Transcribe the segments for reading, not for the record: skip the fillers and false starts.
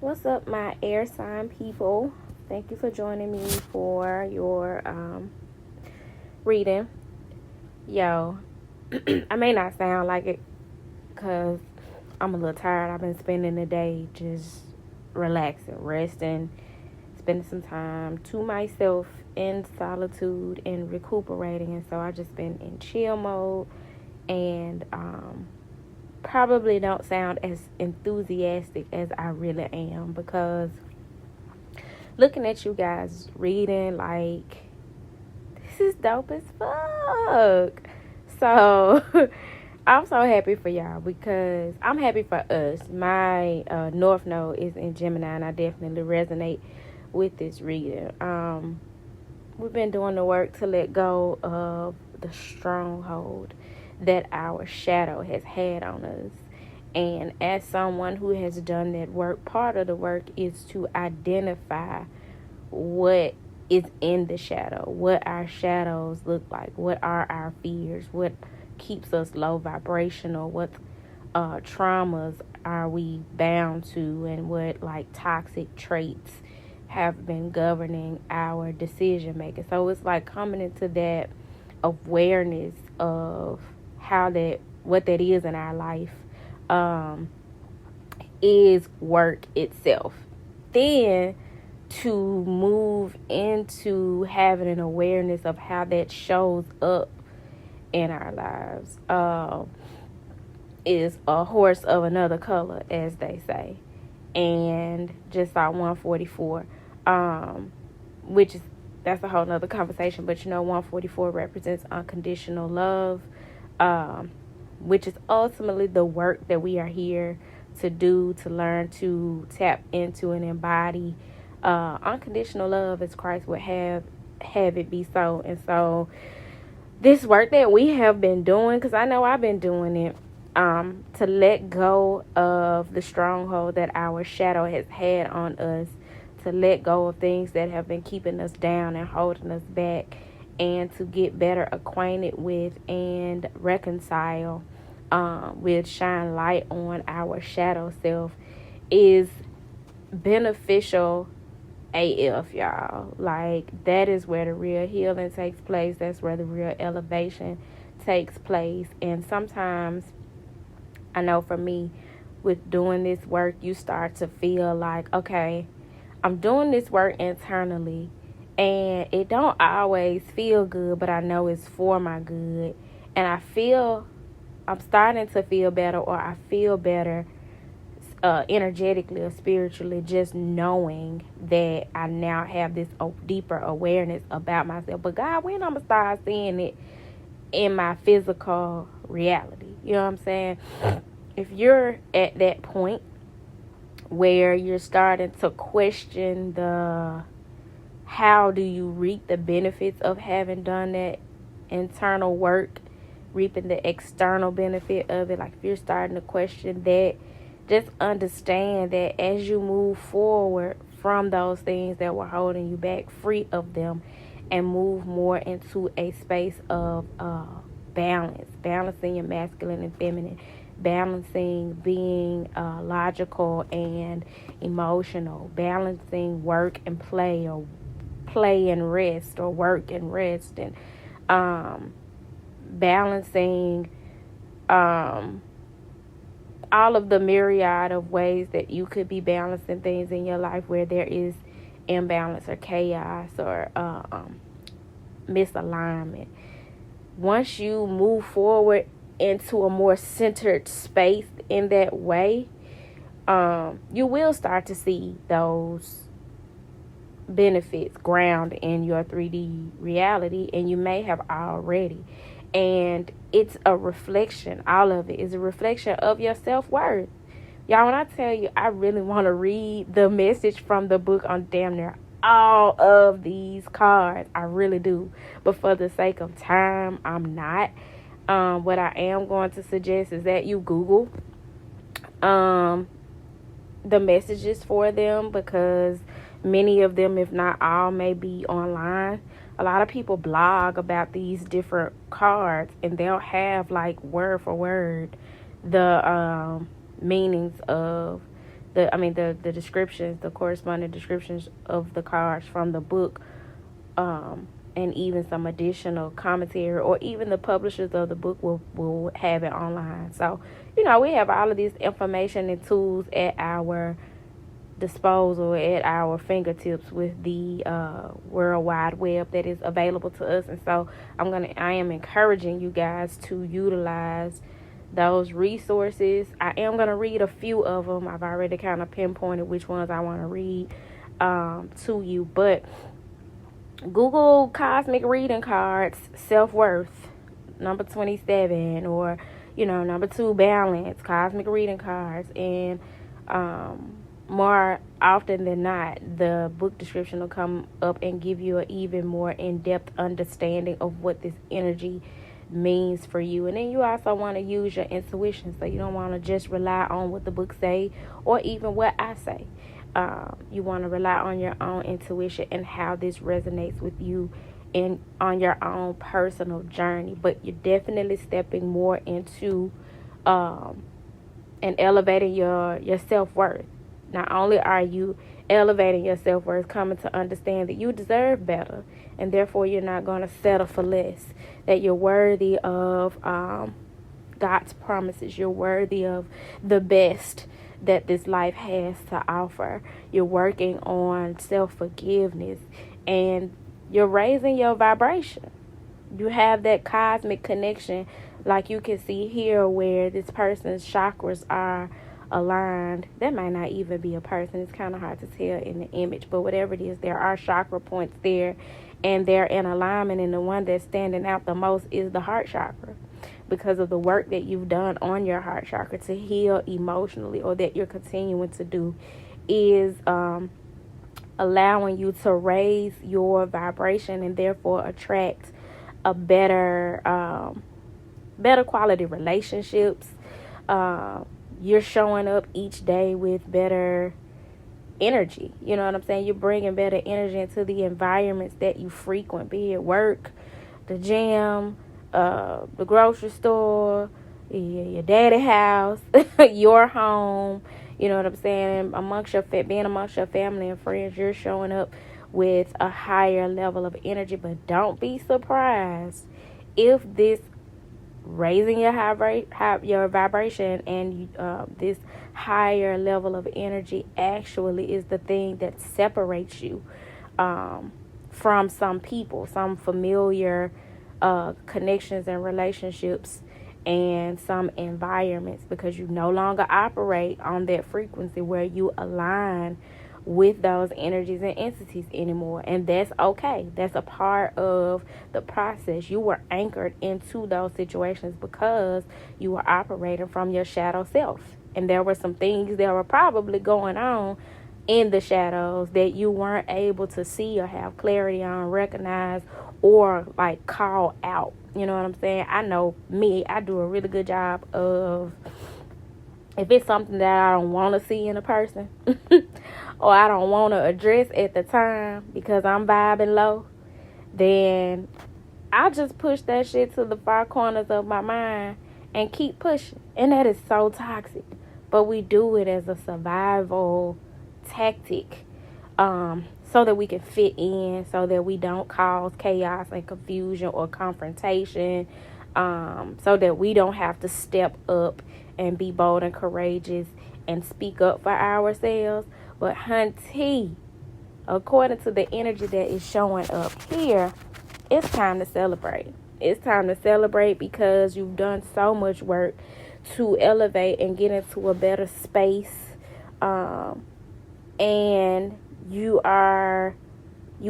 What's up, my air sign people? Thank you for joining me for your reading. Yo, I may not sound like it because I'm a little tired. I've been spending the day just relaxing, resting, spending some time to myself in solitude and recuperating. And so I just been in chill mode and probably don't sound as enthusiastic as I really am because looking at you guys reading, like, this is dope as fuck. So I'm so happy for y'all because I'm happy for us. My North Node is in Gemini, and I definitely resonate with this reading. We've been doing the work to let go of the stronghold that our shadow has had on us. And as someone who has done that work, part of the work is to identify what is in the shadow, what our shadows look like, what are our fears, what keeps us low vibrational, what traumas are we bound to, and what like toxic traits have been governing our decision making. So it's like coming into that awareness of what that is in our life is work itself. Then to move into having an awareness of how that shows up in our lives is a horse of another color, as they say. And just saw 144, which is, that's a whole nother conversation, but 144 represents unconditional love, which is ultimately the work that we are here to do, to learn to tap into and embody. Unconditional love as Christ would have it be so. And so this work that we have been doing, because I know I've been doing it, to let go of the stronghold that our shadow has had on us, to let go of things that have been keeping us down and holding us back, and to get better acquainted with and reconcile with, shine light on our shadow self, is beneficial AF, y'all. Like, that is where the real healing takes place. That's where the real elevation takes place. And sometimes, I know for me, with doing this work, you start to feel like, okay, I'm doing this work internally, and it don't always feel good, but I know it's for my good. And I'm starting to feel better, or I feel better energetically or spiritually, just knowing that I now have this deeper awareness about myself. But God, when I'm going to start seeing it in my physical reality? You know what I'm saying? If you're at that point where you're starting to question how do you reap the benefits of having done that internal work, reaping the external benefit of it, like if you're starting to question that, just understand that as you move forward from those things that were holding you back, free of them, and move more into a space of balancing your masculine and feminine, balancing being logical and emotional, balancing work and play, or play and rest, or work and rest, and balancing all of the myriad of ways that you could be balancing things in your life where there is imbalance or chaos or misalignment. Once you move forward into a more centered space in that way, you will start to see those benefits ground in your 3D reality, and you may have already. And it's a reflection, all of it is a reflection of your self-worth. Y'all, when I tell you, I really want to read the message from the book on damn near all of these cards. I really do. But for the sake of time, I'm not. What I am going to suggest is that you Google the messages for them, because many of them, if not all, may be online. A lot of people blog about these different cards, and they'll have like word for word the meanings of the descriptions, the corresponding descriptions of the cards from the book, and even some additional commentary, or even the publishers of the book will have it online. So, we have all of this information and tools at our disposal, at our fingertips, with the World Wide Web that is available to us. And so I am encouraging you guys to utilize those resources. I am going to read a few of them. I've already kind of pinpointed which ones I want to read to you, but Google cosmic reading cards, self-worth, number 27, or number 2, balance, cosmic reading cards, and more often than not, the book description will come up and give you an even more in-depth understanding of what this energy means for you. And then you also want to use your intuition, so you don't want to just rely on what the book say or even what I say. You want to rely on your own intuition and how this resonates with you on your own personal journey. But you're definitely stepping more into and elevating your self-worth. Not only are you elevating your self-worth, coming to understand that you deserve better, and therefore you're not going to settle for less, that you're worthy of God's promises, you're worthy of the best that this life has to offer. You're working on self-forgiveness, and you're raising your vibration. You have that cosmic connection, like you can see here, where this person's chakras are aligned. That might not even be a person. It's kind of hard to tell in the image, but whatever it is, there are chakra points there, and they're in alignment, and the one that's standing out the most is the heart chakra, because of the work that you've done on your heart chakra to heal emotionally, or that you're continuing to do, is allowing you to raise your vibration and therefore attract a better quality relationships. You're showing up each day with better energy. You know what I'm saying? You're bringing better energy into the environments that you frequent, be it work, the gym, the grocery store, your daddy house, your home. You know what I'm saying? Being amongst your family and friends, you're showing up with a higher level of energy. But don't be surprised if this raising your vibration and this higher level of energy actually is the thing that separates you from some people, some familiar connections and relationships, and some environments, because you no longer operate on that frequency where you align with those energies and entities anymore. And that's okay. That's a part of the process. You were anchored into those situations because you were operating from your shadow self, and there were some things that were probably going on in the shadows that you weren't able to see or have clarity on, recognize, or like call out. You know what I'm saying? I know me, I do a really good job of, if it's something that I don't want to see in a person or I don't want to address at the time because I'm vibing low, then I just push that shit to the far corners of my mind and keep pushing. And that is so toxic. But we do it as a survival tactic, so that we can fit in, so that we don't cause chaos and confusion or confrontation, so that we don't have to step up and be bold and courageous and speak up for ourselves. But hunty, according to the energy that is showing up here, it's time to celebrate. It's time to celebrate because you've done so much work to elevate and get into a better space, and you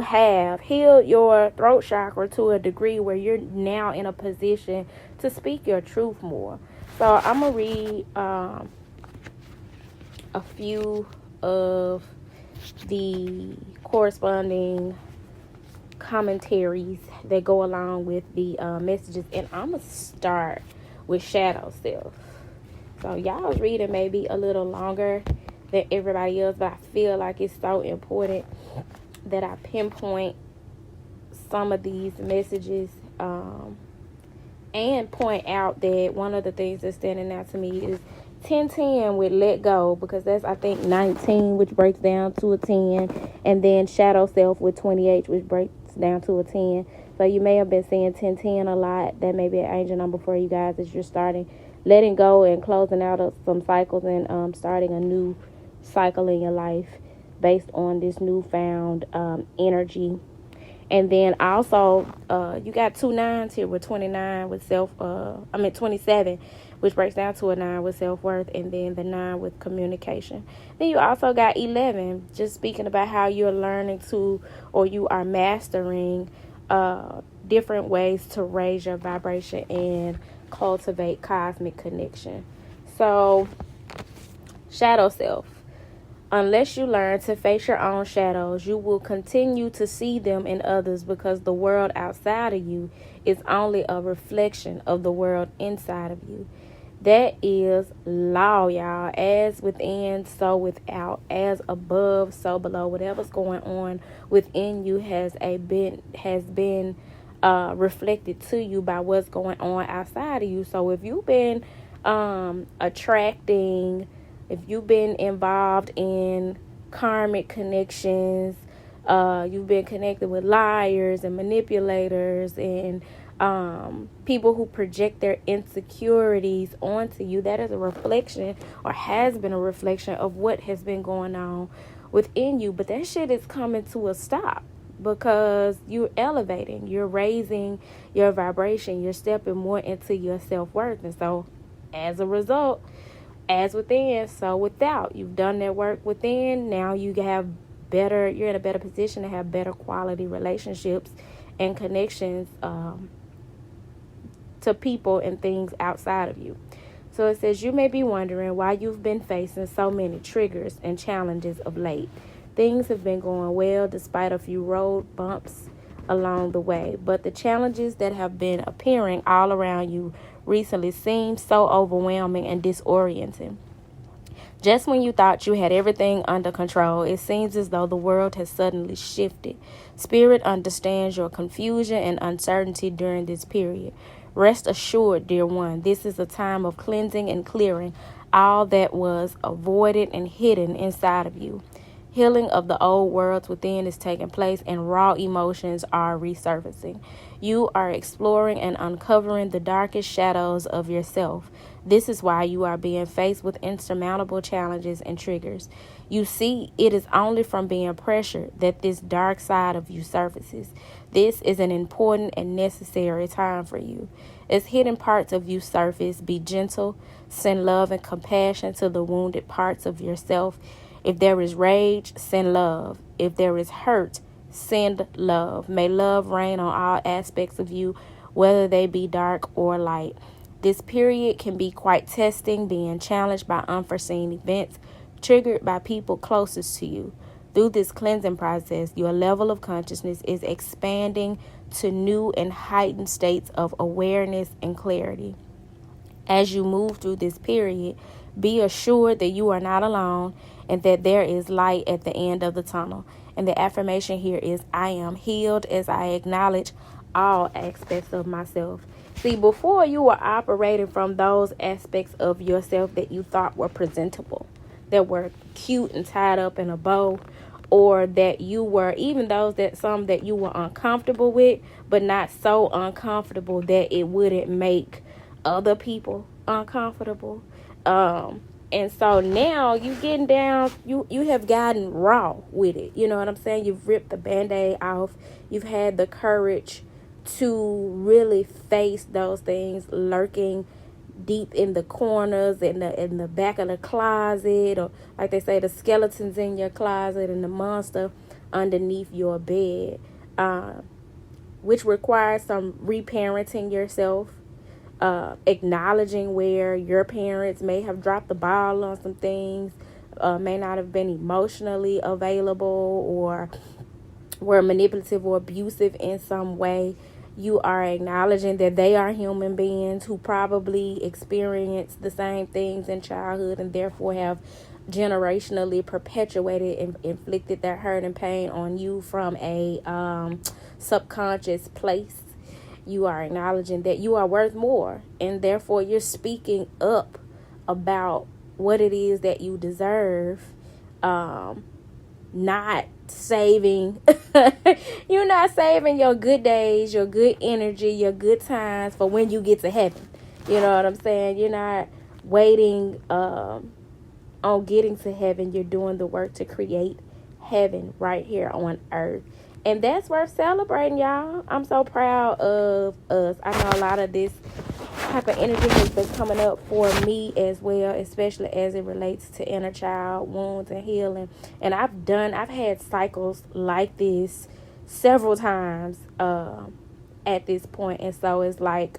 have healed your throat chakra to a degree where you're now in a position to speak your truth more. So I'm going to read a few of the corresponding commentaries that go along with the messages, and I'm going to start with shadow self. So y'all's reading may be a little longer than everybody else, but I feel like it's so important that I pinpoint some of these messages, and point out that one of the things that's standing out to me is 1010 with let go, because that's, I think, 19, which breaks down to a 10. And then shadow self with 28, which breaks down to a 10. So you may have been seeing 1010 a lot. That may be an angel number for you guys as you're starting, letting go and closing out of some cycles and starting a new cycle in your life based on this newfound energy. And then also, you got 2 9s here with 29 with 27, which breaks down to a 9 with self-worth, and then the 9 with communication. Then you also got 11, just speaking about how you're learning to, or you are mastering different ways to raise your vibration and cultivate cosmic connection. So, shadow self. Unless you learn to face your own shadows, you will continue to see them in others, because the world outside of you is only a reflection of the world inside of you. That is law, y'all. As within, so without. As above, so below. Whatever's going on within you has been reflected to you by what's going on outside of you. So if you've been if you've been involved in karmic connections, you've been connected with liars and manipulators and people who project their insecurities onto you, that is a reflection, or has been a reflection, of what has been going on within you. But that shit is coming to a stop, because you're elevating, you're raising your vibration, you're stepping more into your self-worth. And so as a result, as within, so without. You've done that work within. Now you're in a better position to have better quality relationships and connections to people and things outside of you. So it says, you may be wondering why you've been facing so many triggers and challenges of late. Things have been going well despite a few road bumps along the way, but the challenges that have been appearing all around you recently seem so overwhelming and disorienting. Just when you thought you had everything under control, it seems as though the world has suddenly shifted. Spirit understands your confusion and uncertainty during this period. Rest assured, dear one, this is a time of cleansing and clearing all that was avoided and hidden inside of you. Healing of the old worlds within is taking place, and raw emotions are resurfacing. You are exploring and uncovering the darkest shadows of yourself. This is why you are being faced with insurmountable challenges and triggers. You see, it is only from being pressured that this dark side of you surfaces. This is an important and necessary time for you. As hidden parts of you surface, be gentle, send love and compassion to the wounded parts of yourself. If there is rage, send love. If there is hurt, send love. May love reign on all aspects of you, whether they be dark or light. This period can be quite testing, being challenged by unforeseen events, triggered by people closest to you. Through this cleansing process, your level of consciousness is expanding to new and heightened states of awareness and clarity. As you move through this period, be assured that you are not alone and that there is light at the end of the tunnel. And the affirmation here is, I am healed as I acknowledge all aspects of myself. See, before you were operating from those aspects of yourself that you thought were presentable, that were cute and tied up in a bow, or that you were, even those that some that you were uncomfortable with, but not so uncomfortable that it wouldn't make other people uncomfortable. And so now you getting down, you have gotten raw with it. You know what I'm saying? You've ripped the Band-Aid off. You've had the courage to really face those things lurking deep in the corners, in the back of the closet, or like they say, the skeletons in your closet and the monster underneath your bed, which requires some reparenting yourself. Acknowledging where your parents may have dropped the ball on some things, may not have been emotionally available, or were manipulative or abusive in some way. You are acknowledging that they are human beings who probably experienced the same things in childhood and therefore have generationally perpetuated and inflicted their hurt and pain on you from a subconscious place. You are acknowledging that you are worth more, and therefore you're speaking up about what it is that you deserve. Not saving you're not saving your good days, your good energy, your good times for when you get to heaven. You know what I'm saying? You're not waiting on getting to heaven. You're doing the work to create heaven right here on earth. And that's worth celebrating, y'all. I'm so proud of us. I know a lot of this type of energy has been coming up for me as well, especially as it relates to inner child wounds and healing. And I've had cycles like this several times at this point. And so it's like,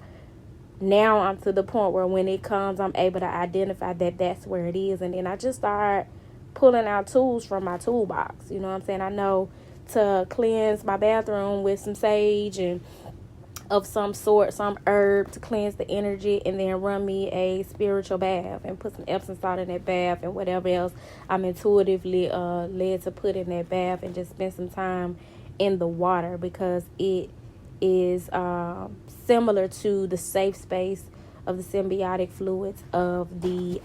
now I'm to the point where when it comes, I'm able to identify that that's where it is. And then I just start pulling out tools from my toolbox. You know what I'm saying? I know to cleanse my bathroom with some sage and of some sort, some herb to cleanse the energy, and then run me a spiritual bath and put some Epsom salt in that bath and whatever else I'm intuitively led to put in that bath, and just spend some time in the water, because it is similar to the safe space of the symbiotic fluids of the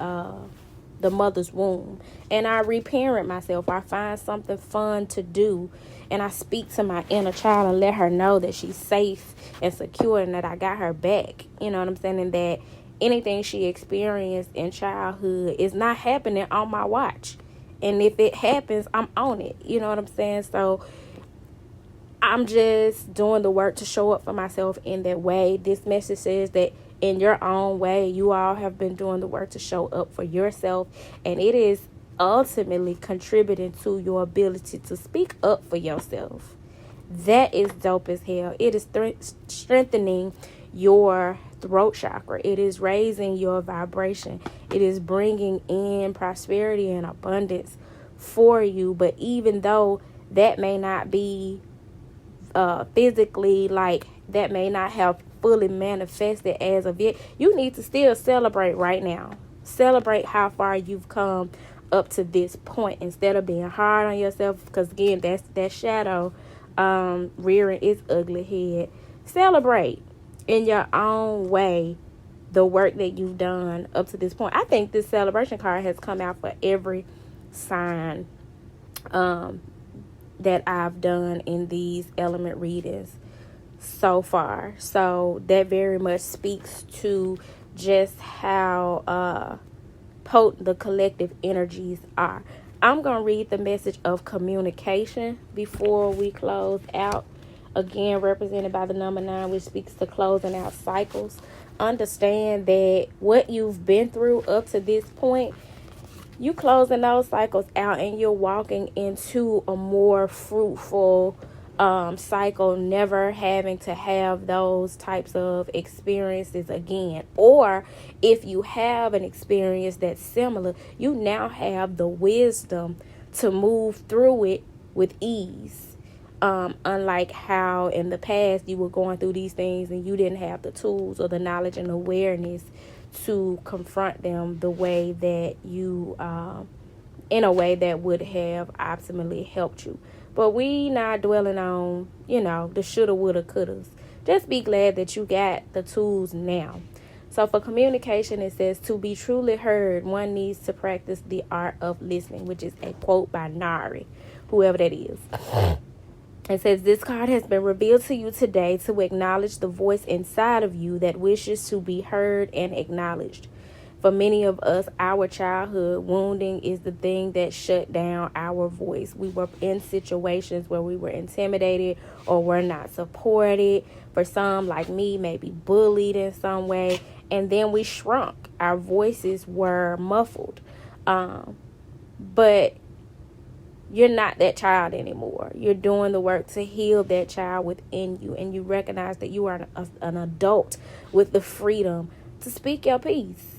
mother's womb. And I reparent myself. I find something fun to do, and I speak to my inner child and let her know that she's safe and secure, and that I got her back. You know what I'm saying? And that anything she experienced in childhood is not happening on my watch. And if it happens, I'm on it. You know what I'm saying? So I'm just doing the work to show up for myself in that way. This message says that in your own way, you all have been doing the work to show up for yourself, and it is ultimately contributing to your ability to speak up for yourself. That is dope as hell. It is strengthening your throat chakra. It is raising your vibration. It is bringing in prosperity and abundance for you. But even though that may not be physically, like that may not have fully manifested as of yet, you need to still celebrate right now. Celebrate how far you've come up to this point, instead of being hard on yourself, because again, that's that shadow rearing its ugly head. Celebrate in your own way the work that you've done up to this point. I think this celebration card has come out for every sign that I've done in these element readings so far. So that very much speaks to just how potent the collective energies are. I'm going to read the message of communication before we close out. Again, represented by the number 9, which speaks to closing out cycles. Understand that what you've been through up to this point, you closing those cycles out, and you're walking into a more fruitful cycle, never having to have those types of experiences again. Or if you have an experience that's similar, you now have the wisdom to move through it with ease. Unlike how in the past you were going through these things and you didn't have the tools or the knowledge and awareness to confront them the way that you in a way that would have optimally helped you. But we not dwelling on, the shoulda, woulda, couldas. Just be glad that you got the tools now. So for communication, it says, to be truly heard, one needs to practice the art of listening, which is a quote by Nari, whoever that is. It says, this card has been revealed to you today to acknowledge the voice inside of you that wishes to be heard and acknowledged. For many of us, our childhood wounding is the thing that shut down our voice. We were in situations where we were intimidated or were not supported. For some, like me, maybe bullied in some way. And then we shrunk. Our voices were muffled. But you're not that child anymore. You're doing the work to heal that child within you. And you recognize that you are an adult with the freedom to speak your piece.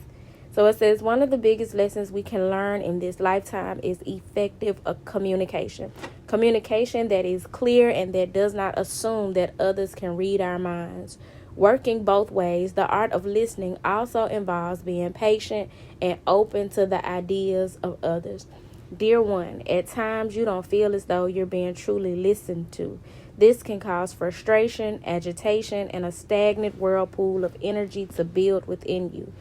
So it says, one of the biggest lessons we can learn in this lifetime is effective communication. Communication that is clear and that does not assume that others can read our minds. Working both ways, the art of listening also involves being patient and open to the ideas of others. Dear one, at times you don't feel as though you're being truly listened to. This can cause frustration, agitation, and a stagnant whirlpool of energy to build within you.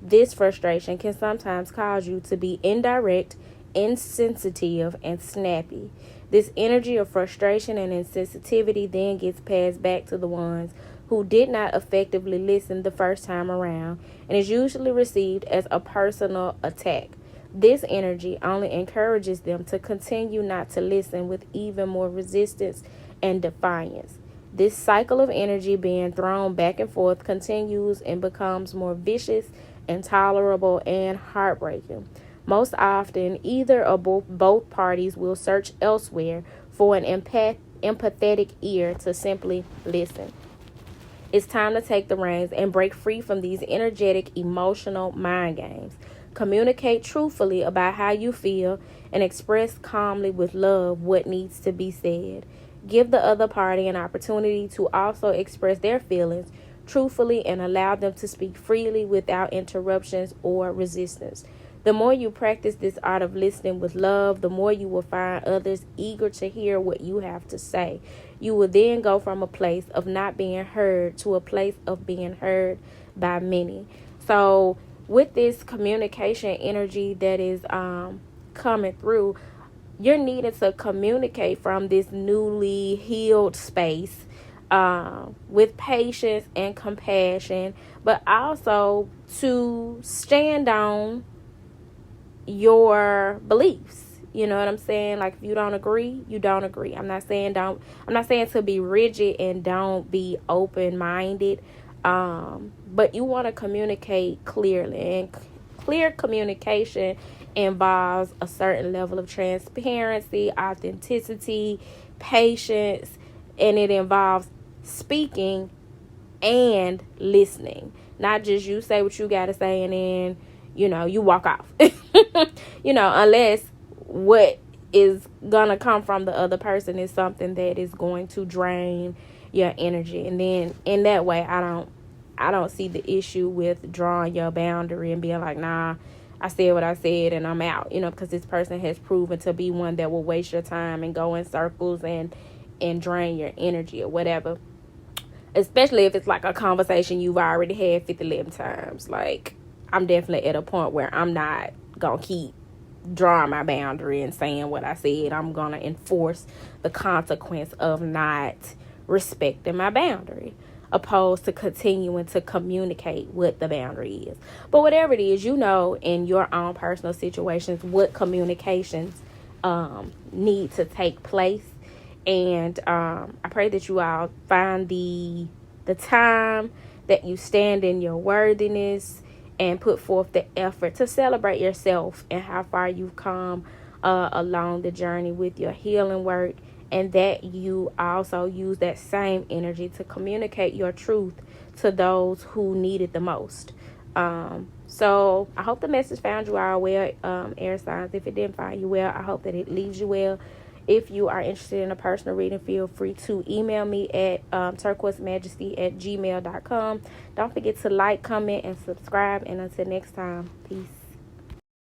This frustration can sometimes cause you to be indirect, insensitive, and snappy. This energy of frustration and insensitivity then gets passed back to the ones who did not effectively listen the first time around and is usually received as a personal attack. This energy only encourages them to continue not to listen with even more resistance and defiance. This cycle of energy being thrown back and forth continues and becomes more vicious, intolerable, and heartbreaking. Most often, either or both parties will search elsewhere for an empathetic ear to simply listen. It's time to take the reins and break free from these energetic, emotional mind games. Communicate truthfully about how you feel and express calmly with love what needs to be said. Give the other party an opportunity to also express their feelings truthfully and allow them to speak freely without interruptions or resistance. The more you practice this art of listening with love, the more you will find others eager to hear what you have to say. You will then go from a place of not being heard to a place of being heard by many. So with this communication energy that is coming through, you're needing to communicate from this newly healed space with patience and compassion, but also to stand on your beliefs. You know what I'm saying? Like, if you don't agree, you don't agree. I'm not saying to be rigid and don't be open-minded. But you want to communicate clearly, and clear communication involves a certain level of transparency, authenticity, patience, and it involves speaking and listening. Not just you say what you got to say and then, you walk off. Unless what is going to come from the other person is something that is going to drain your energy. And then in that way, I don't see the issue with drawing your boundary and being like, nah, I said what I said and I'm out, because this person has proven to be one that will waste your time and go in circles and drain your energy or whatever. Especially if it's like a conversation you've already had 50 times. Like, I'm definitely at a point where I'm not going to keep drawing my boundary and saying what I said. I'm going to enforce the consequence of not respecting my boundary, opposed to continuing to communicate what the boundary is. But whatever it is, in your own personal situations, what communications need to take place. And I pray that you all find the time that you stand in your worthiness and put forth the effort to celebrate yourself and how far you've come along the journey with your healing work, and that you also use that same energy to communicate your truth to those who need it the most. So I hope the message found you all well, air signs. If it didn't find you well, I hope that it leaves you well. If you are interested in a personal reading, feel free to email me at turquoisemajesty@gmail.com. Don't forget to like, comment, and subscribe. And until next time, peace.